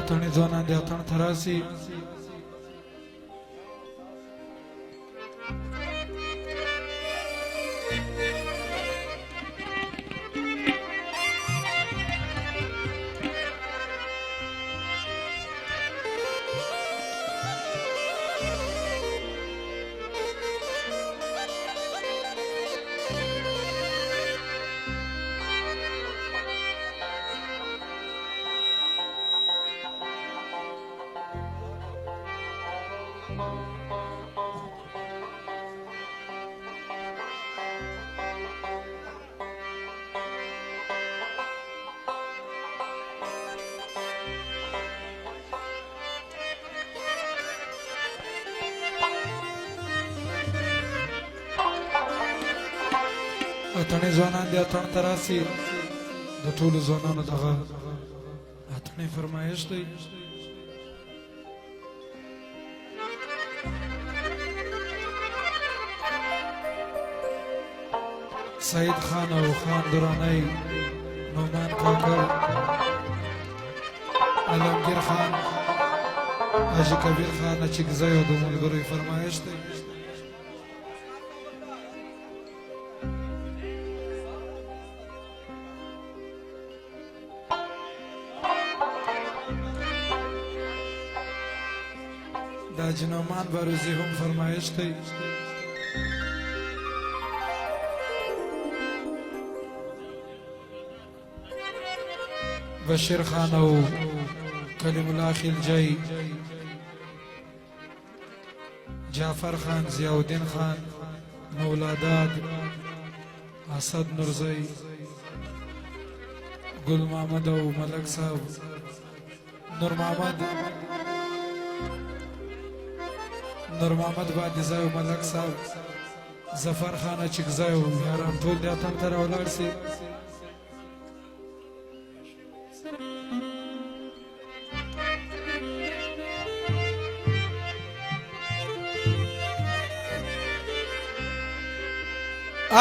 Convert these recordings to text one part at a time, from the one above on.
اتنی ځوانان دي اتن ته راسي اتنی ځوانان دي اتن ته راسي د ټولو ځوانانو دغه اتنی فرمایش دی سعید خان او خان درانی نومان کاکر علمگیر خان حاجی کبیر خان چکزی او د ملګرو فرمایش دی دا جنومان باروزی هم فرمایش دی بشیر خان او کلیم الله خلجی جعفر خان ضیاءالدین خان مولاداد اسد نورزی گل محمد او ملک صاحب نور محمد بادزای او ملک صاحب ظفر خان چکزای او یاران ټول د اتم تر ولاړ سي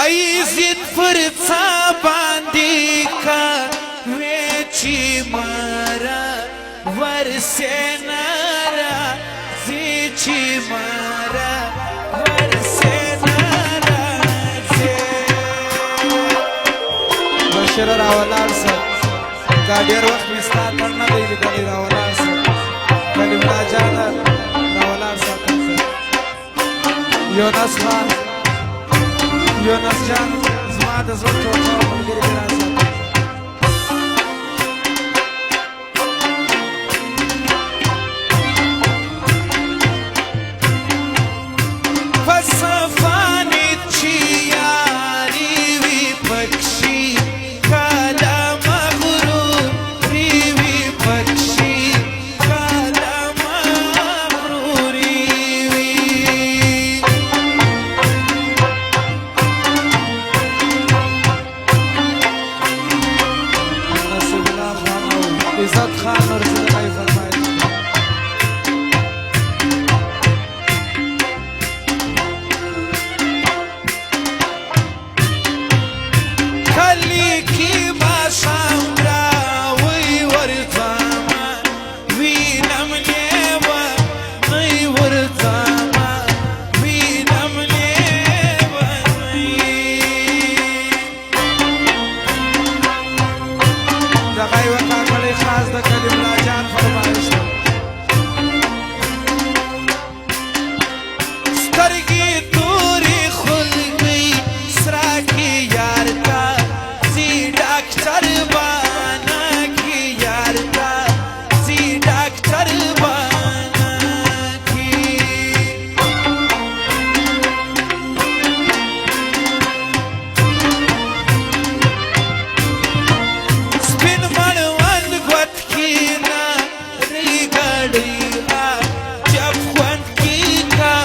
ای زید فرڅا باندې کا وچی مارا ورسنارا زیچی مارا ورسنارا بشیر راولار سر دا ډیر وخت مستا تر نه دی لیدلی راولار سر کلیم الله جان راولار سر یونس خان یونس جان زما د زړه ټوټه ملګري دې راساتي عزت خان اور صدقائی فرمائش کلی کی باشم راوی ورطاما وینم نیوا نی ورطاما وینم نیوا نی دغای وقت کلی خاص د کلیم الله جان فرمایش سترګې تورې خلګي سرا کې یار تا زی ډاکټر بانا کې یار تا زی ډاکټر بانا کې سپین مړوند ګوت کې نه ری ګړی جب خوند کې کا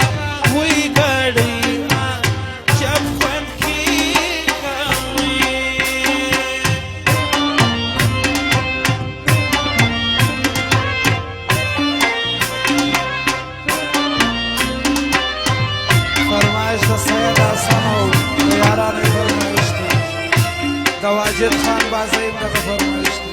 وی ګړی جب خوند کې کا فرمایش د سید حسن او یارانو فرمایش دی د واجد خان بازی دغه فرمایش دی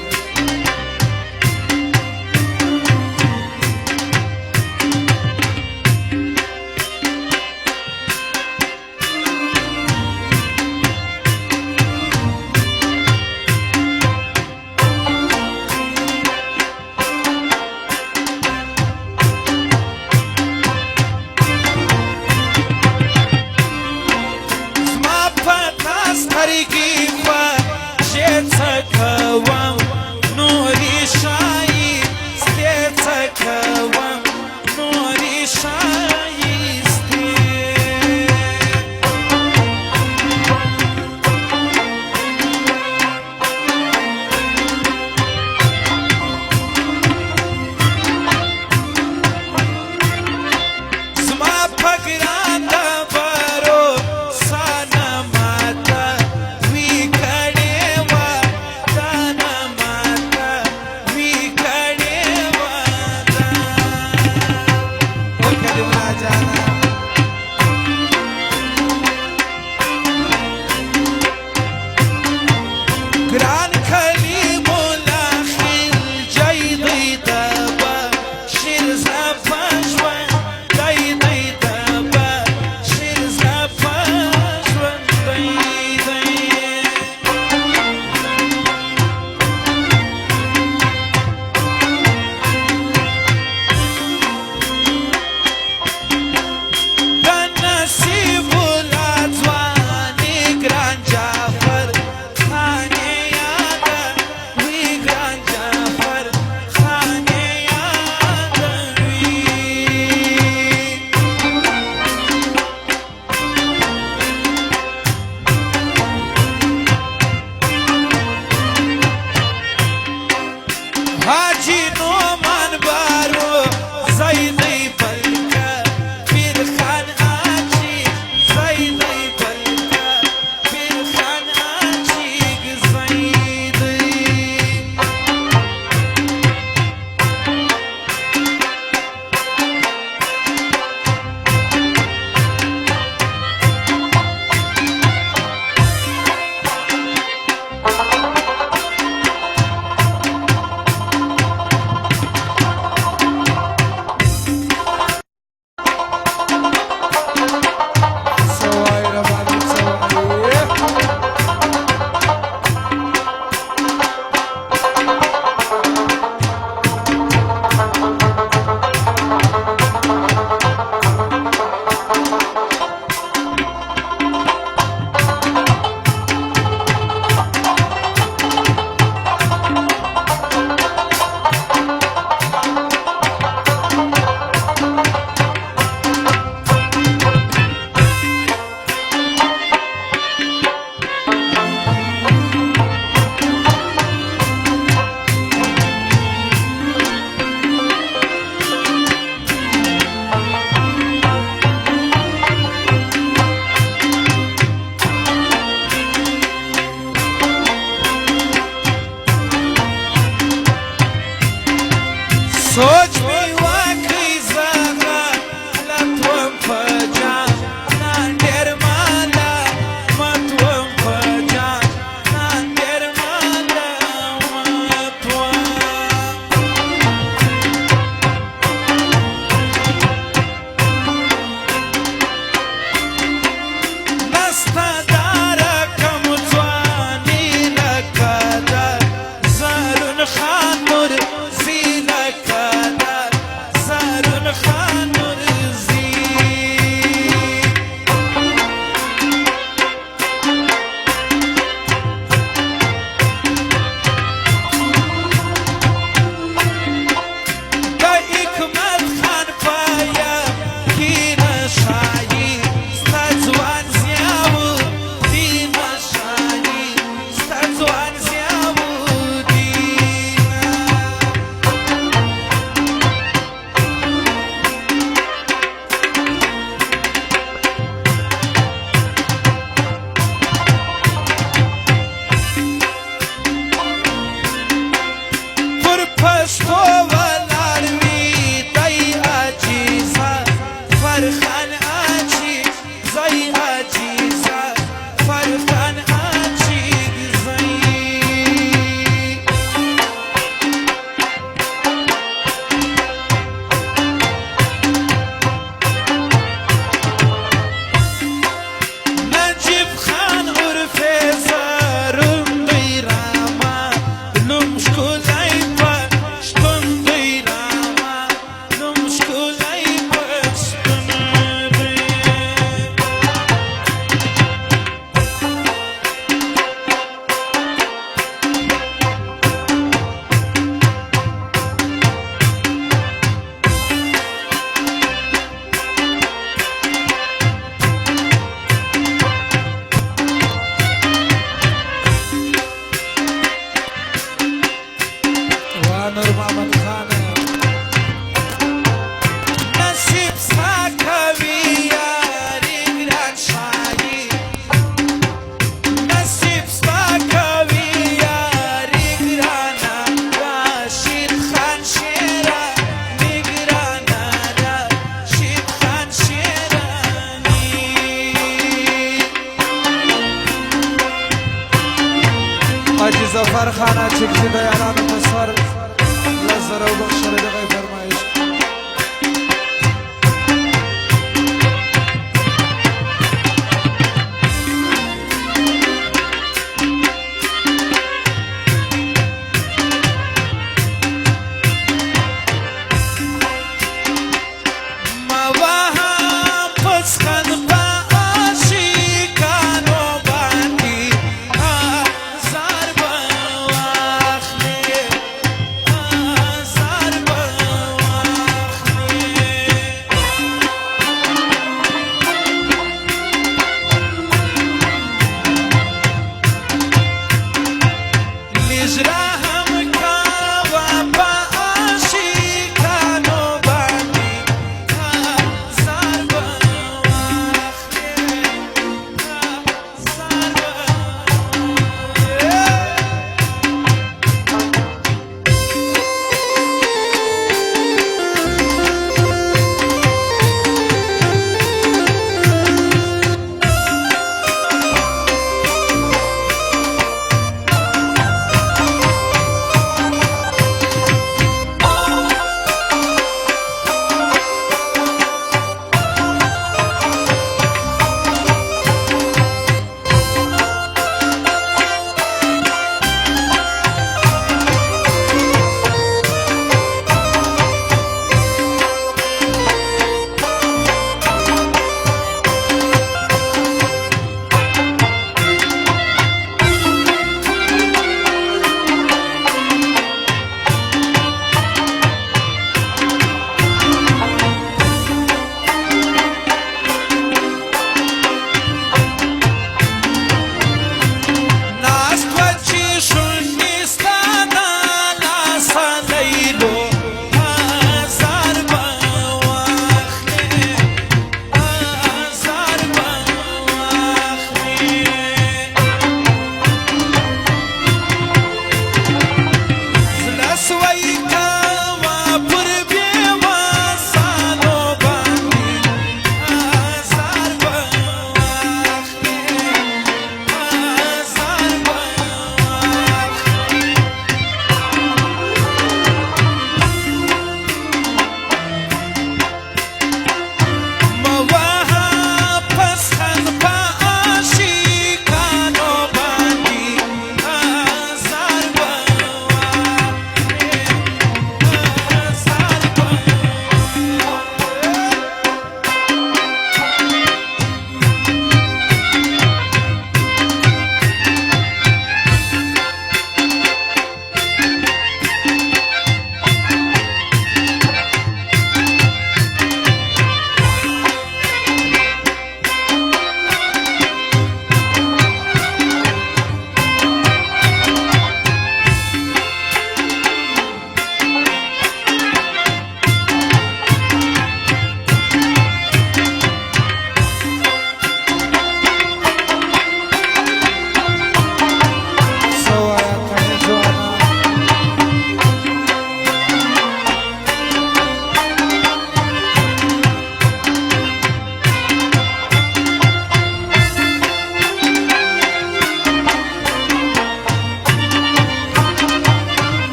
جعفر خانه چې د یارانو په سر لس زره وبخښله دغه یې فرمایش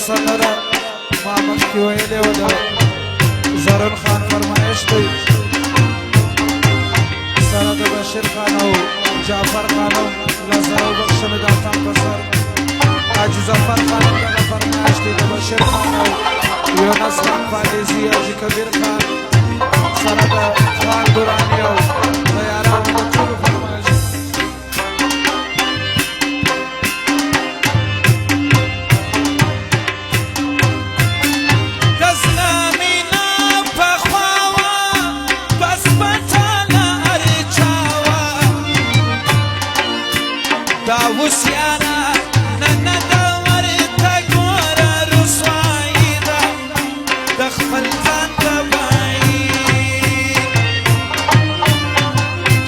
سندره ما مخکې ویلې وه د زرن خان فرمایش دی سره د بشیر خان او جعفر خان لس زره وبخښلې ظفر خان دغه فرمایش دی د بشیر خان او یونس خان پالیزي حاجي کبیر خان سره د خان دراني او د یارانو د ټولو فرمایش وسیانا نن دور ته ګوره رسوایي ده د خپل ځان تباهي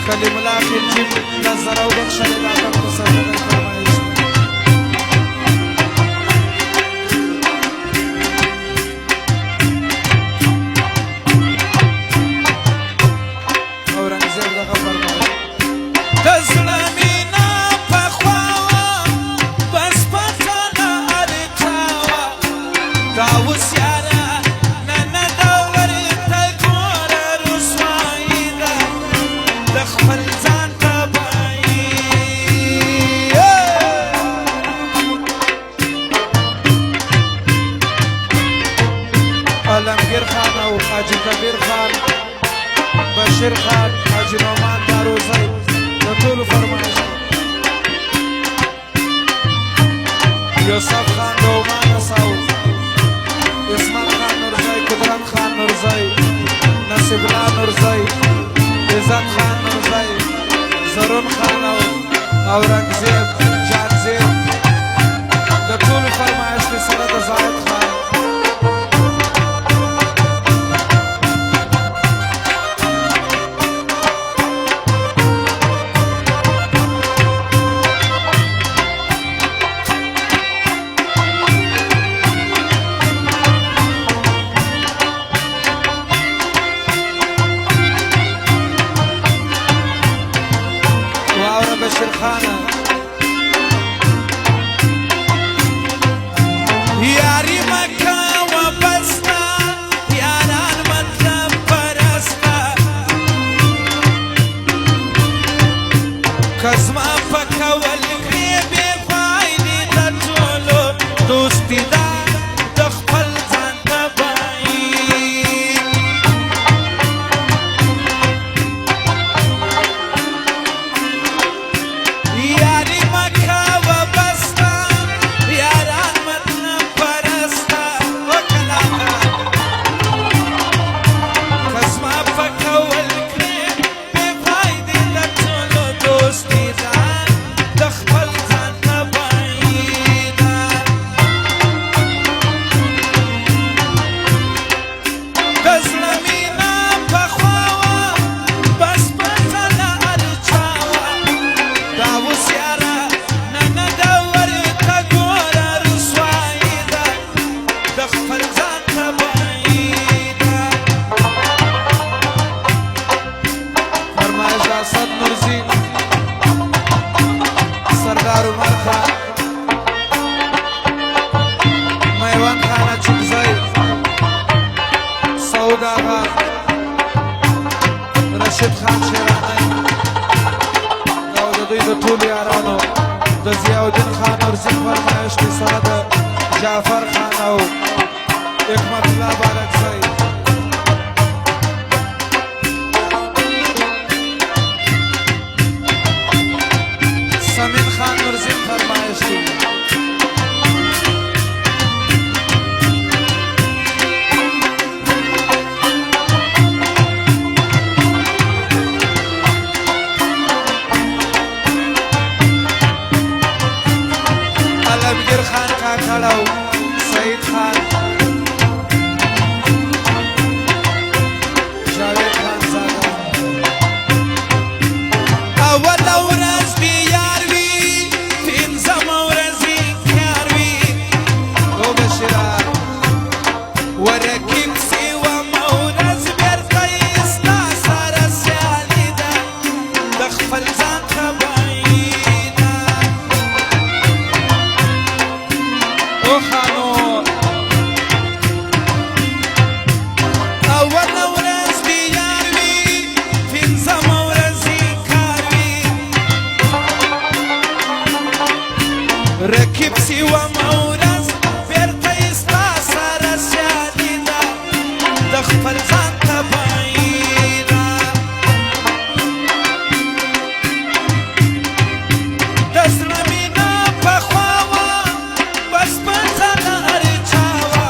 کلیم الله خلجي نظر او بخښنې د ادم په سر د فرمایش اورنګزېب دغه فرمایش د زړه علمگیر خان او حاجی کبیر خان بشیر خان حاجی نعمان داروزی د ټولو فرمایش یوسف خان د عمان نساو اسمان خان نورزی قدرت خان نورزی نصیب الله نورزی عزت خان نورزی زرون خان او اورنګزیب جانزیب د ټولو فرمایش کې سره د زاهد خان بشیر خانه یاری مکه و بسته یاران مطلب پرسته که زما په کول کړې بې فایدې د ټولو دوستي ده د خپل ځان تباهي یاری مکه و بسته یاران مطلب پرسته وکلاکه که زما په کول کړې بې فایدې د ټولو دوستي ده د خپل ځان تباهي ده د زړه مینه پخوا وه بس پته له هر چا وه دا اوس یاره نن دور ته ګوره رسوایي ده د خپل ځان تباهي ده فرمایش د اسد نورزي سردار عمر خان میوان خان چوکزی سعود آغا رشید خان شیرانی او د دوی د ټولو یارانو د ضیاءالدین خان نورزي فرمایش کې سره د جعفر خان او حکمت الله بارکزی سمین خان نورزي فرمایش کې علمگیر خان کاکړ او سعید خان خپل ځان تبعی ده د زړه مینه پخوا وه بس په ځانه هر چا وه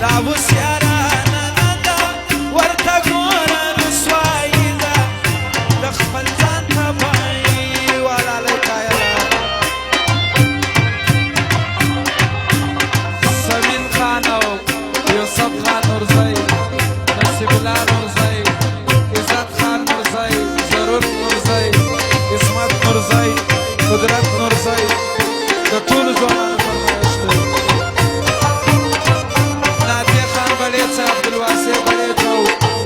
دا اوس یارانه نه ده ورته ګوره رسوایي ده د خپل ځان تبعی والالی کایلا سمین خان او یوسف خان نورزی نصیب الله نورزی عزت خان نورزی ضرور نورزی عصمت نورزی قدرت نورزی د ټولو ځوانانو فرمایش دی نادیه خان بلیچ عبدالواسع بلیچ او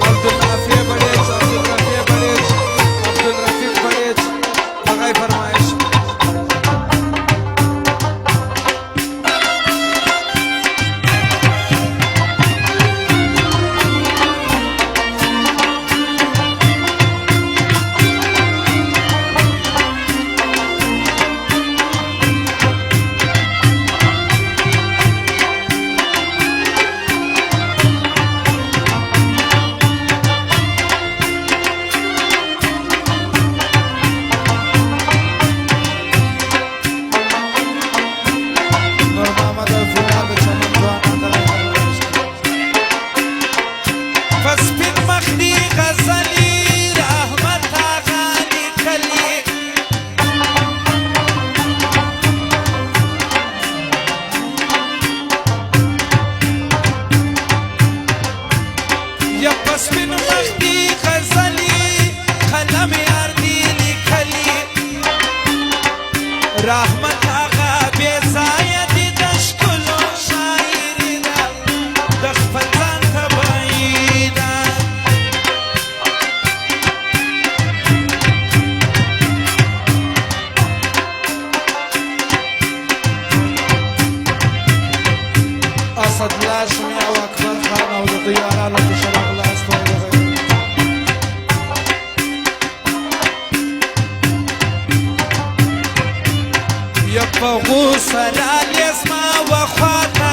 عبدالنافع بلیچ عبدالرفیع بلیچ عبدالرفیق بلیچ هغه یې فرمایش نور محمد الفولاد د چمن ځوانان ته فرمایش په سپین مخ دي غزلي رحمت آغا لیکلي یا په سپین مخ دي غزلي قلم یار دي لیکلي رحمت آغا بې ځایه دي د ښکلو شاعري ده د خپل ځان تبعي ده اسدالله شمع او اکبر خان او د دوی یارانو په شرف لاس وغځوئ. یا په غوسه زما وخواته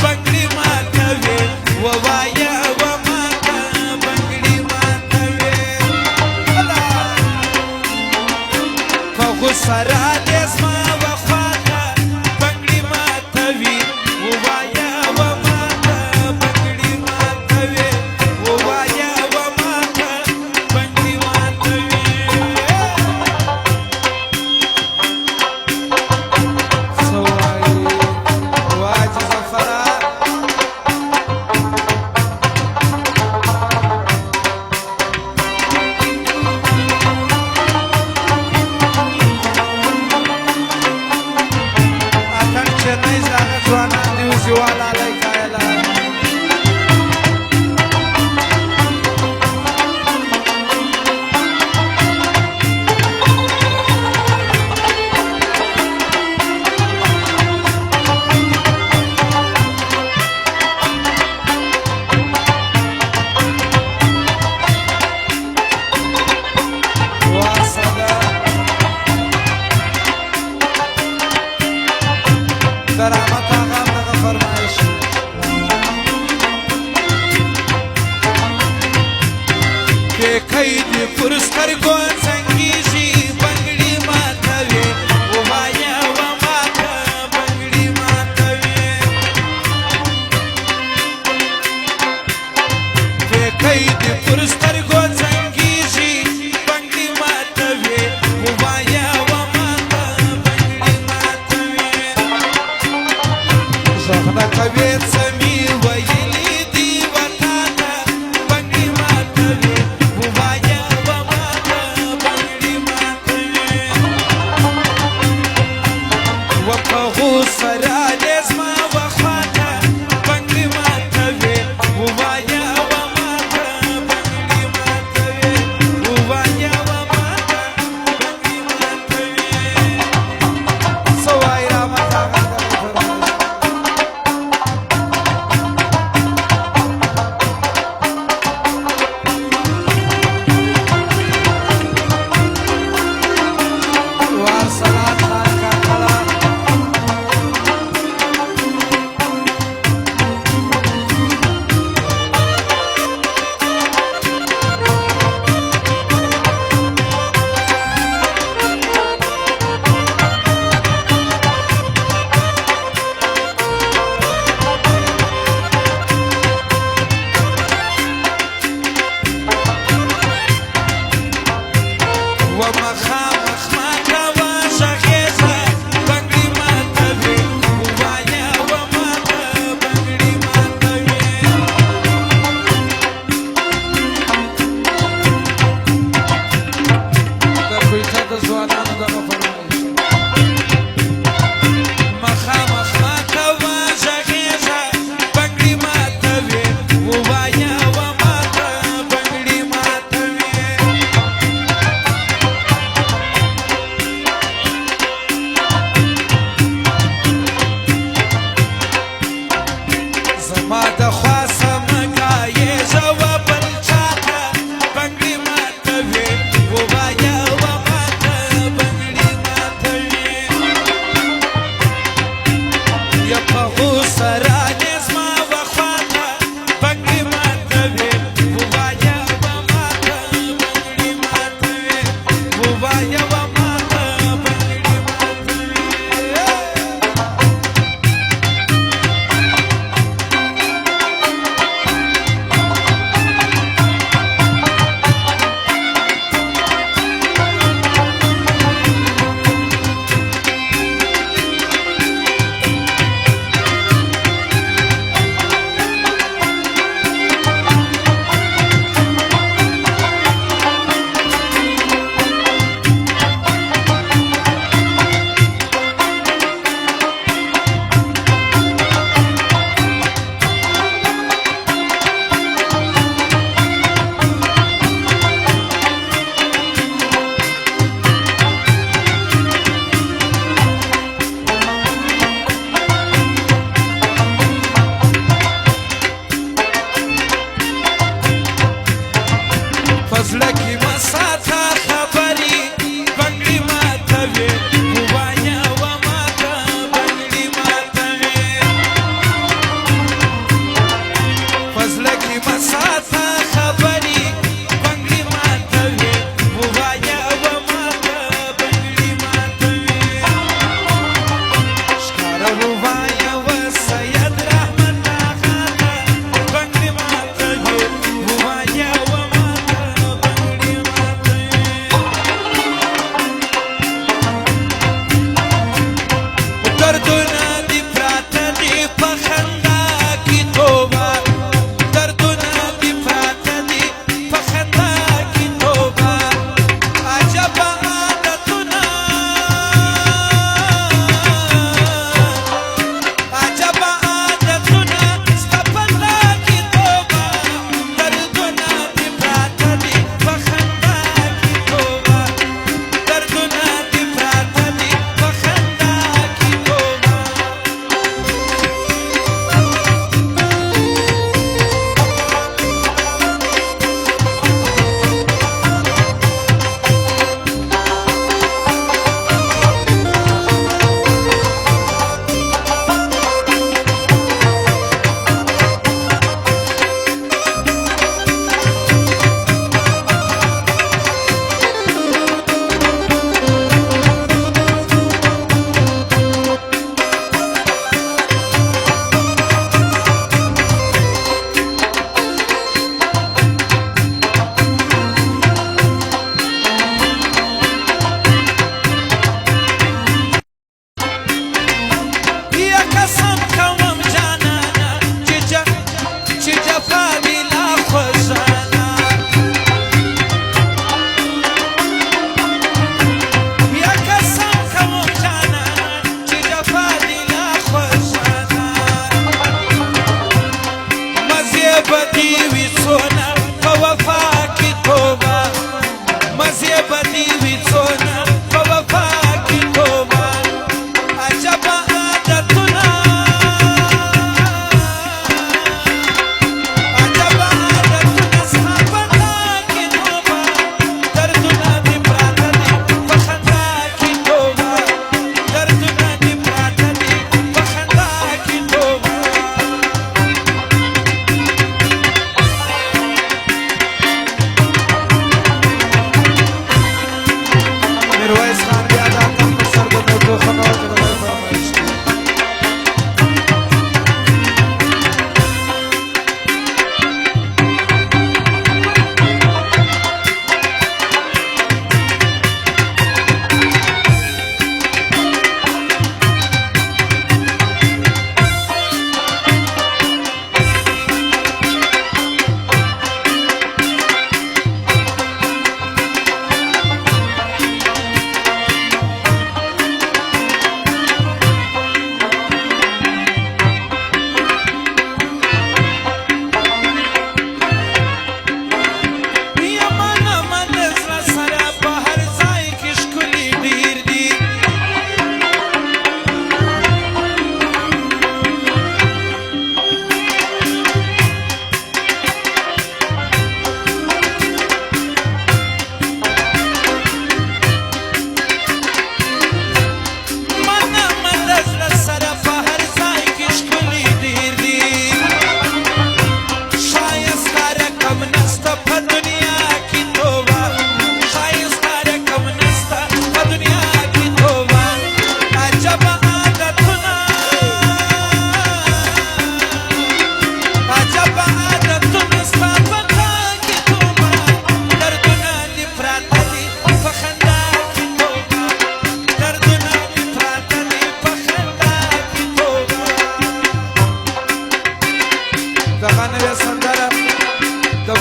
بنګړي ماتوي ووایه وماته بنګړي ماتوي په غوسه زما وخواته بنګړي ماتوي ووایه وماته بنګړي ماتوي ووایه وماته بنګړي ماتوي څه وایي واجي ظفره اتڼ چېرنۍ زه هغه ځوانان دي اوس یې والالی کایله واسده د رحمت آغا هم دغه فرمایش بېکی دې پر سترګو څنګېږي بنګړي ماتوي ووایه وماته بنګړي ماتوي بېکی دې پر سترګو څنګېږي بنګړي ماتوي ووایه وماته بنګړي ماتوي غږ نه کوي څه مې ویلي دي وتا ته بنګړي ماتوي ووایه وماته بنګړي ماتوي و په غوسه رالې زما وخواته بنګړي ماتوي ووایه وماته بنګړي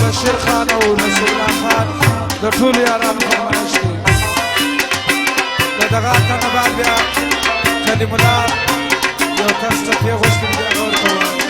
بشیر خان او نصیر الله خان د ټولو یارانو فرمایش دی د دغه اتڼ نه بعد بیا کلیم الله یو کس ټپې غوښتل بیا هغه ورته ووایي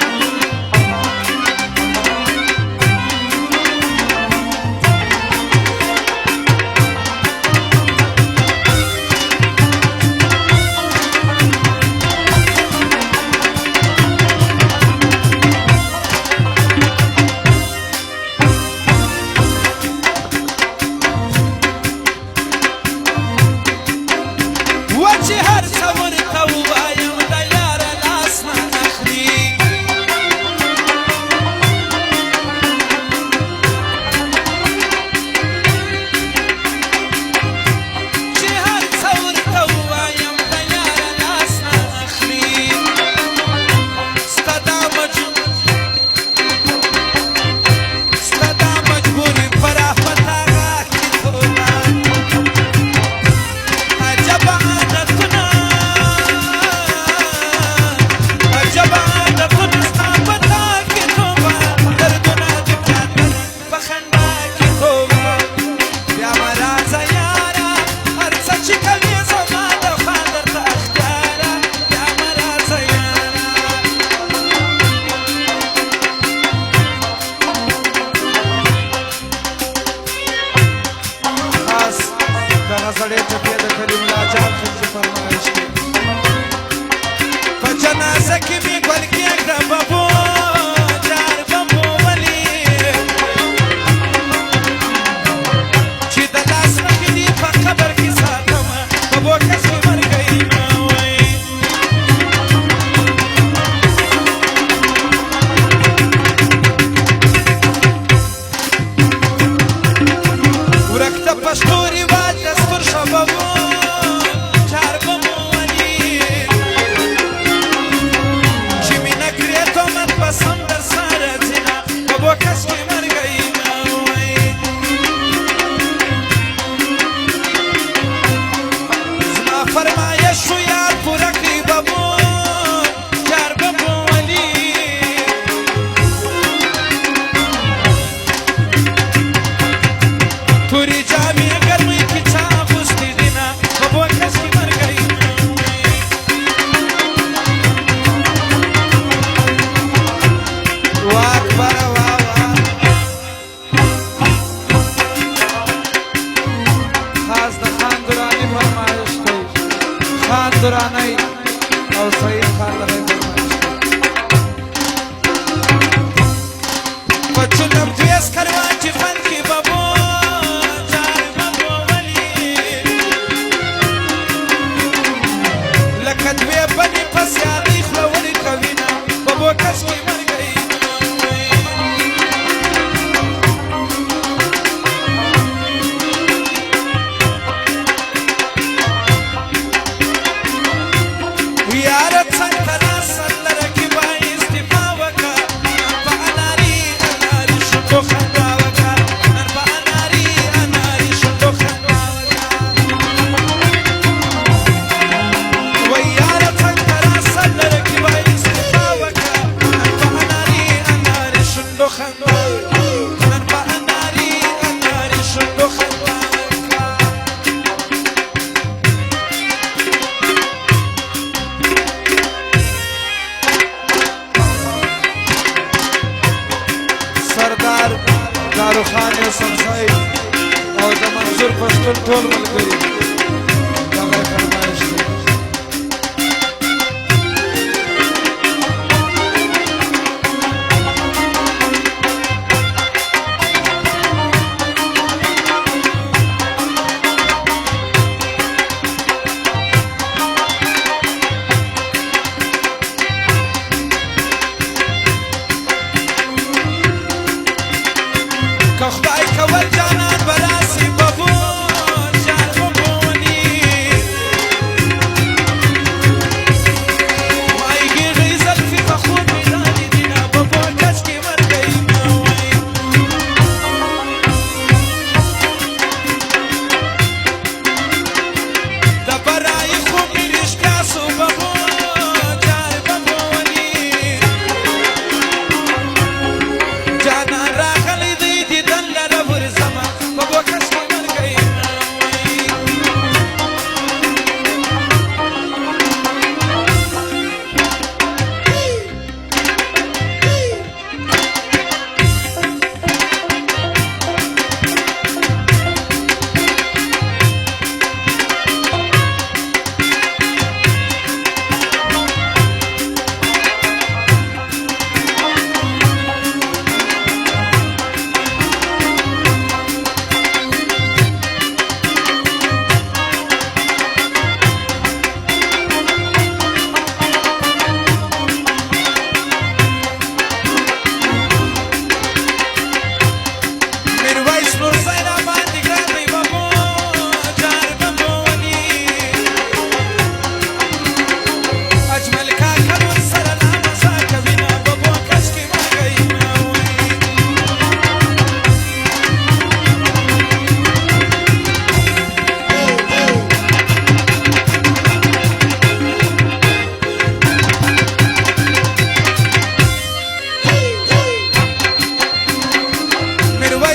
سړی ټپې د کلیم الله جان خلجي فرمایش دی په جنازه کې مې ګل کېږده ببو جار ببو ولي چې د لاس مخې دي په قبر کې ساتمه ببو کس مې مرګی مه وایي ورک د پښتو رواج دستور شه ببو چار ببو ولي چې مینه کړې تهمت به سم در سره ځینه ببو کس کې مرګی مه وایي زما فرمایش شو یاد پوره کړي ببو چار ببو ولي تورې جامې ګرمۍ کې چا اغوستې دینه ببو کس کې مرګی مه وایي واه اکبره واه واه خاص د خان دراني فرمایش دی خان درانی او سعید خان دغه فرمایش دی په چونم دویس کروان چې فن کې ببو چار ببو ولي لکه دوې بنې په سیالۍ خوله ولې کوینه ببو کس کې مرګی مه وایي یاره څنګه ناسم لره کې به استعفا وکړه نن په اناري اناري شونډو خندا وکړه نن په اناري اناري شونډو خندا وکړه وای یاره څنګه ناسم لره کې به استعفا وکړه نن په اناري اناري شونډو خندا وکړه نن په اناري اناري شونډو خندا وکړه سردار داروخان یوسف صاحب او د منصور پښتون ټول ملګري دغه فرمایش دی که خدای کول جانان به راسي ببو چار ببو ولي مایږېږي زلفې په خوب مې لاندې دینه ببو کس کې مرګی مه وایي د برایې خوب مې رښتیا سو ببو چار ببو ولي جانان راغلی دی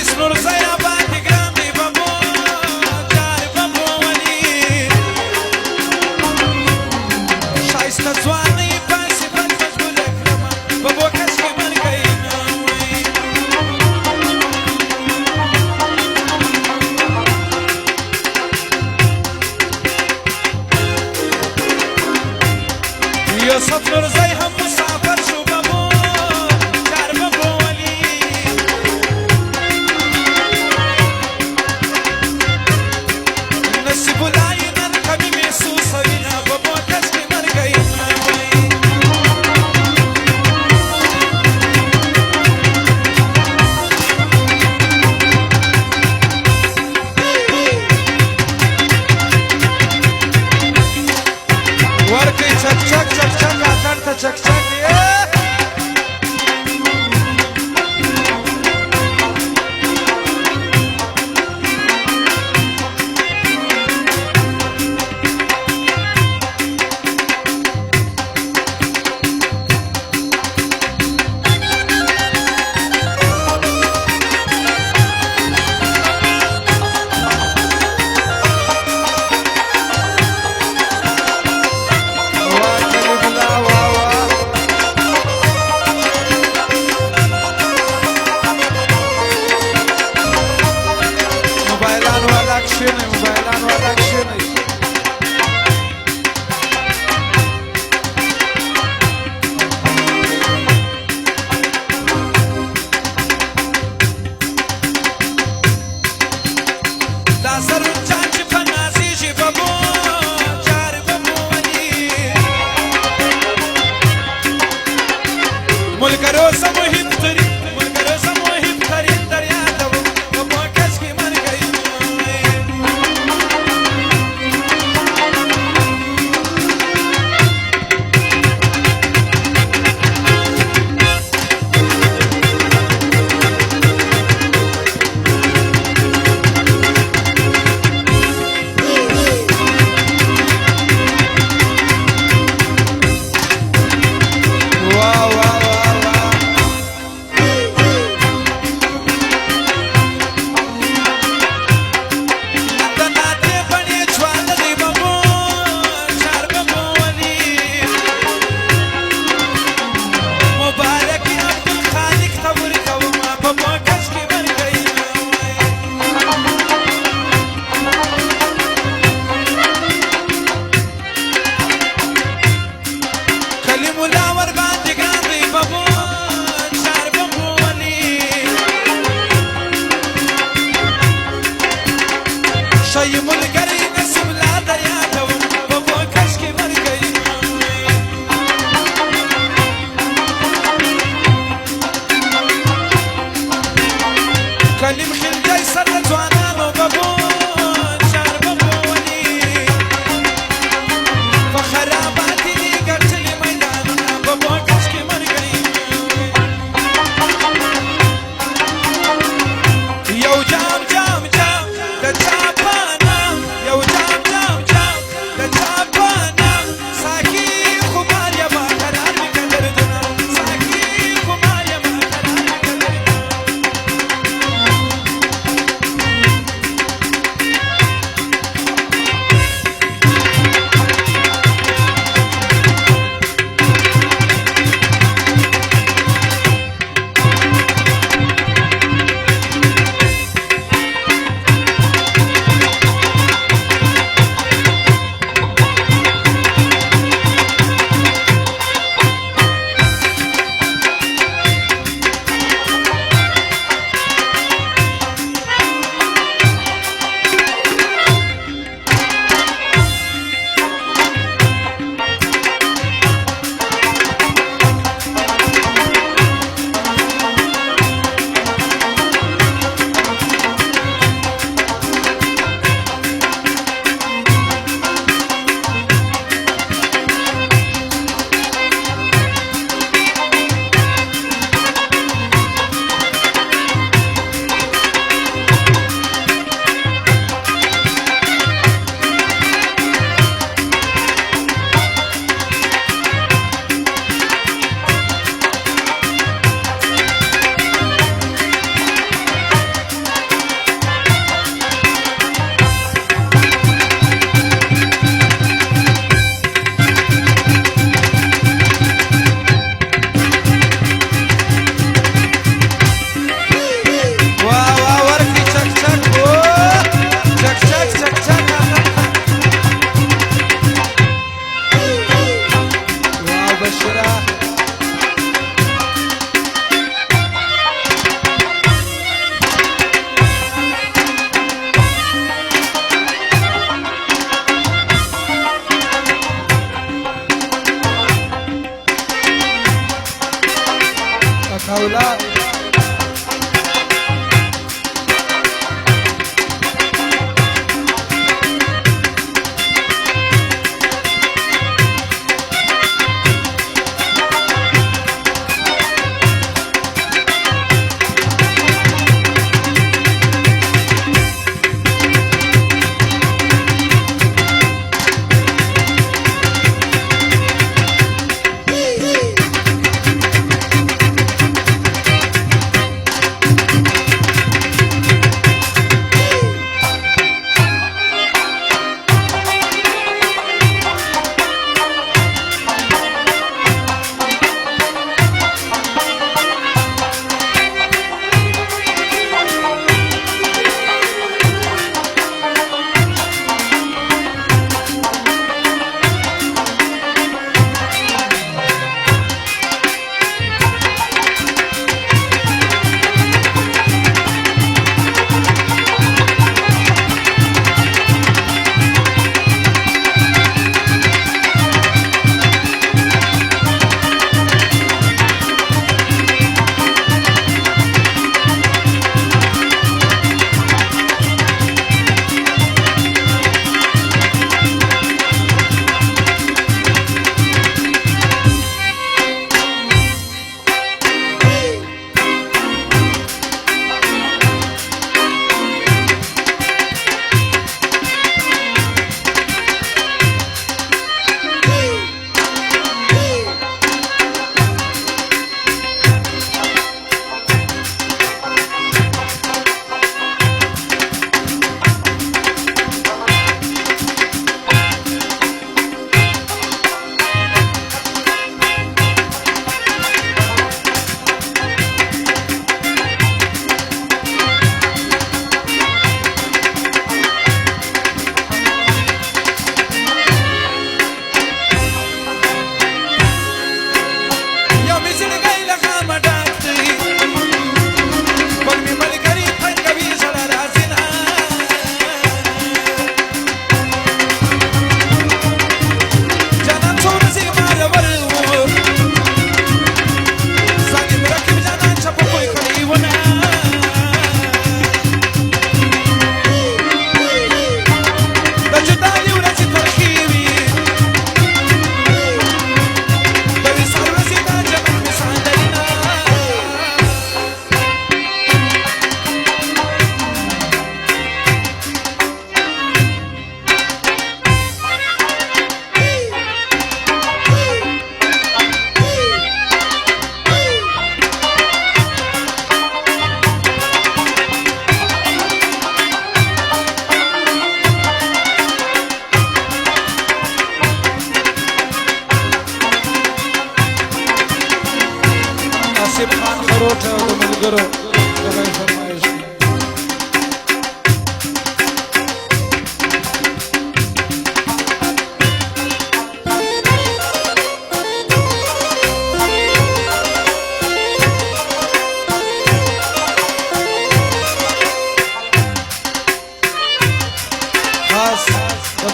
ویس نورزی آباد ګران دی بابو جار بابو ولي شایسته ځواني پاسې بد مشغوله کړمه بابو کشکې مرګی نه وي یوسف نورزی هم مسافر شو بابو جار بابو ولي نصیب الله نن کمی محسوس وینا بابو کشکې مرګی نه وي ورکړئ چک چک چک چک اتڼ ته چک چک موبایلان والا کښېنئ موبایلان والا کښېنئ دا زرون جان چې په نازېږي بابو جار بابو ولي ملګرو زه مهم ترین ملګرو زه مهم ترین در یادوم بابو کشکې مرګی نه وي واه واه واه واه د نادې بڼې جواله دی بابو جار بابو ولي مبارکي عبدالخالق ته ورکومه بابو کشکې مرګی نه وي کلیم الله ورباندې ګران دی بابو جار بابو ولي ښایي ملګری نصیب الله در یادوم بابو کشکې مرګی نه وي کلیم خلجی سر د ځوانانو بابو جار بابو ولي په خراباتي دي ګټلي میدانونه بابو کشکې مرګی نه وي یو جام جام جام د چا په نام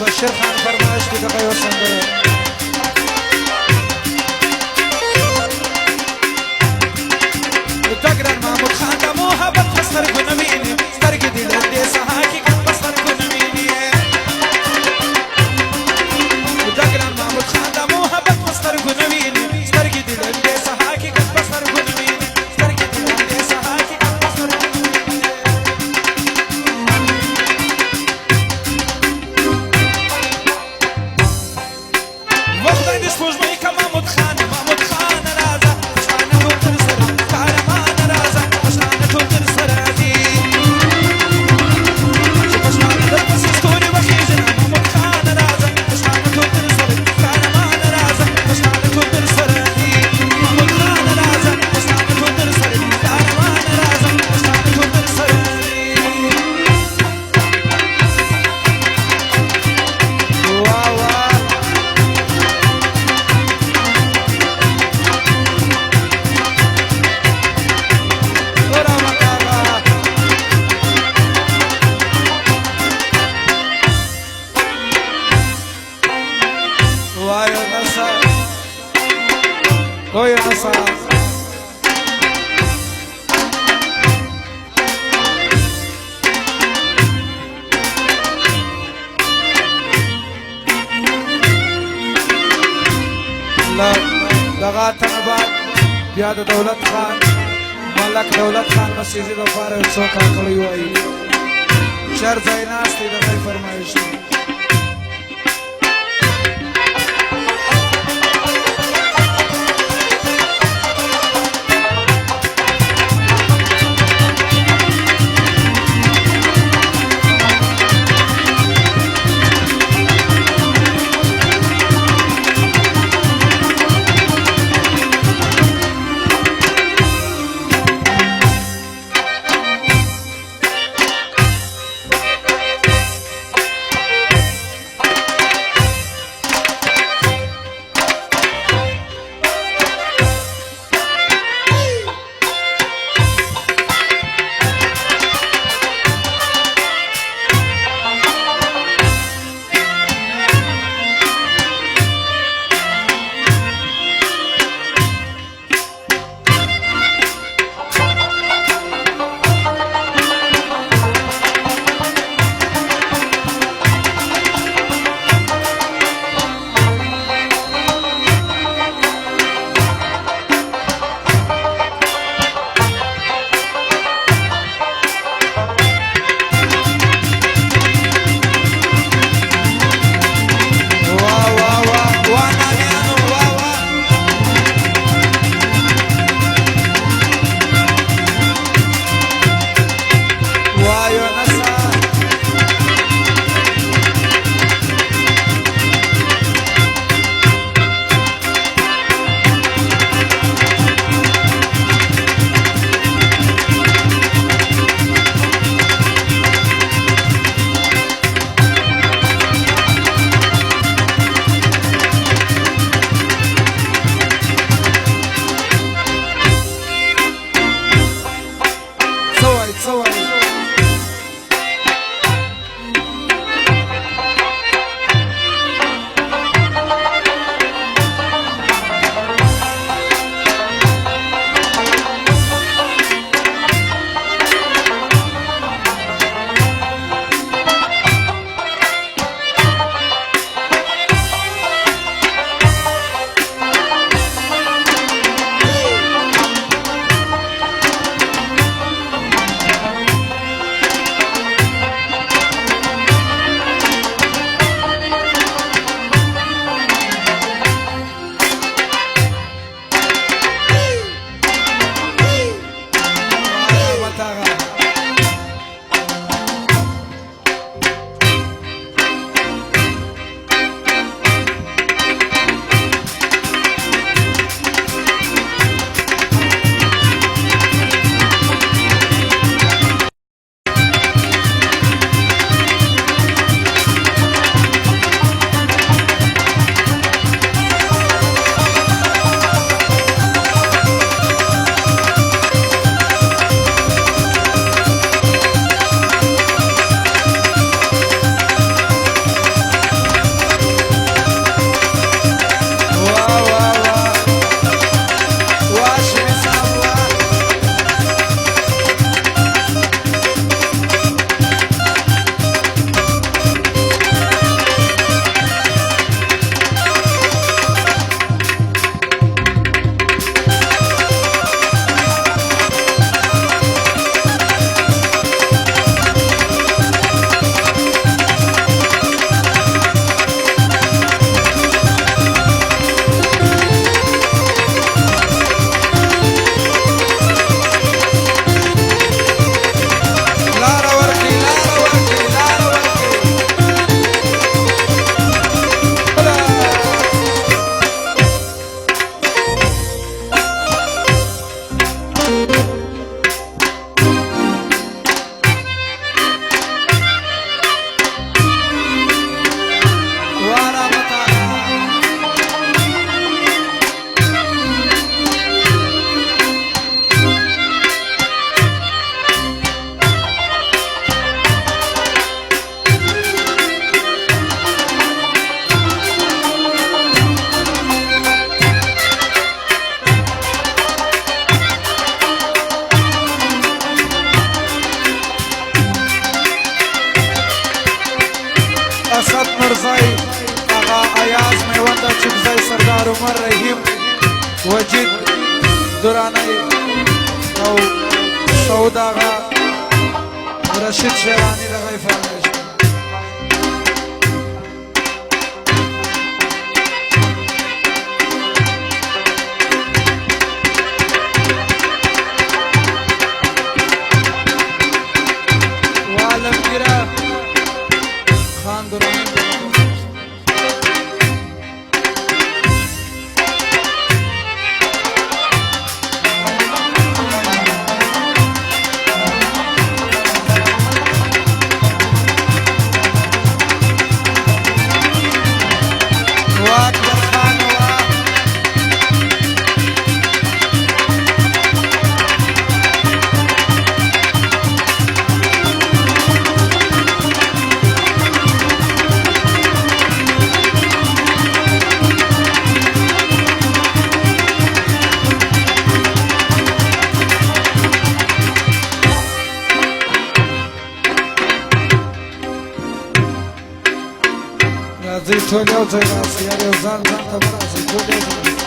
بشیر خان فرمایش دی دغه یو سندره د ګران محمود خان د محبت په سترګو نه ویني سترګې دې لندې څه حقیقت په سترګو نه ویني د ګران محمود خان د محبت په سترګو نه ویني سترګې دې لندې څه حقیقت په سترګو نه ویني سترګې دې لندې څه حقیقت په سترګو نه ویني وخت دې سپوږمۍ که محمود خان راځه پښتانه ټول تر سره قهرمان راځه پښتانه ټول تر سره دي چې پښتانه درپسې ستوري وخېژي محمود خان راځه پښتانه ټول تر سره قهرمان راځه پښتانه ټول تر سره دي محمود خان راځه پښتانه ټول تر سره قهرمان راځه پښتانه ټول تر سره دي واه واه Oy nasa دغه تنبات بیا د دولت خان ملک دولت خان مسیحي د پاره څو کاکړی وایي شر ځای ناست دی دغه فرمایش دی عزت نورزی آغا ایاز میونده چکزی سردار عمر رحیم وجید دورانی او سعود آغا رشید شیرانی دغی فرمایش والمگیره خان دورانی راځي ټول یو ځای راسي یار یو ځان ځان ته به راسي ټول یو ځای راسي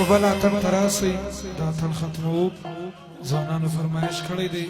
بل اتن تراسي دا اتن ختمو ځوانانو فرمایش کړی دی